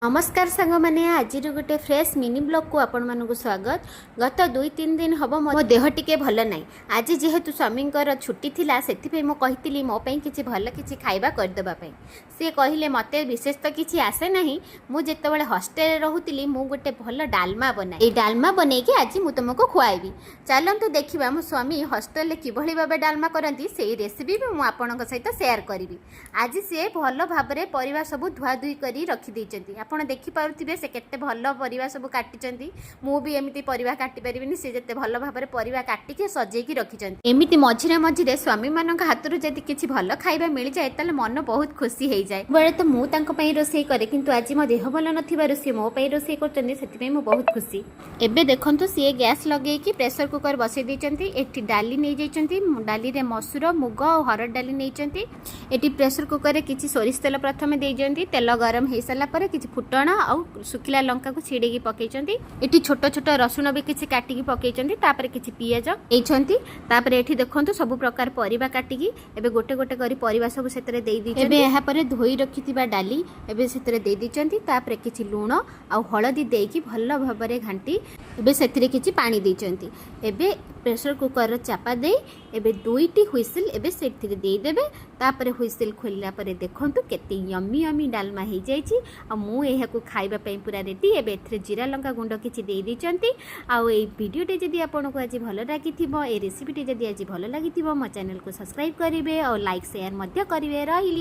नमस्कार सांग मैंने आज गोटे फ्रेश मिनी ब्लॉग को आपण मानक स्वागत। गत 2-3 दिन हम मो देह टिके भल ना। आज जेहेतु स्वामी छुट्टी थिला से मो कही मोपाई किसी भल किसी खाइबा करदेवाई सी कहले मत विशेष तो किसी आसे ना। मुझे हॉस्टेल रोली मु गोटे भल डालमा बनाए ये डालमा बनई कि आज मुझे तुमको खुआबी। चलतु देखा मो स्वामी हॉस्टेल किभली भाव डालमा करती से रेसिपी भी मुझे सहित सेयार करी। आज सी भल भाव में परिवा सब धुआ धुई कर रखी आपण देखिपे से केते भल परिवा सब काटी। मु भी एमती परिवा काटी पारिनी से जेते भल भाव में परिवा काटिके सजेकी रखी। एमती मझिरे मझिरे स्वामी मान हाथ जदि किसी भल खाइबा मिल जाए ताले मन बहुत खुशी हो जाए। बेले तो मु तांको पई रोसई करे किंतु आज मो देह भल नथिबारु से मो पई रोसई करचंदी सेति मु बहुत खुशी। एबे देखंतु सी गैस लगे कि प्रेशर कुकर बसई देचंती। एठी डाली नै जाइचंती, डाली रे मसूर मुग और हरड डाली नैचंती। एठी प्रेशर कुकर रे किछि सोरिष तेल प्रथमे दे जंती। तेल गरम हे सला परे किछि फुटण और सुखिला लंका को छिड़ेकी पकईचंती। एठी छोट छोट रसुण भी किछि काटिकी पकईचंती। तापर किछि पियाज एइछंती। तापर एठी देखंतु सब प्रकार परिबा काटिकी एबे गोटे गोटे करी परिबा सब सेतरे देई दिचंती। एबे एहा परे धोई रखिथिबा डाली एबे सेतरे देई दिचंती। तापर किछि लूण और हळदी देकी भल्ल भाबरे घांटी एबे सेतरे किछि पानी दिचंती। एबे प्रेशर कुकर चापा दे एबे 2टी हुइसिल एबे सेतरे देई देबे। तापर हुइसिल खोलला परे देखंतु केते यम्मी यम्मी डालमा हे जाईची। आ मु एहा को खाइबा पई पूरा रेडी। एबे एथरे जीरा लंका गुंड किछि देई दिचंती। आ ए वीडियोटे जदि आपनको आज भलो लागिथिबो ए रेसिपीटे जदि आज भलो लागिथिबो मो चैनल को सब्सक्राइब करिवे और लाइक शेयर मध्य करिवे। रहिली।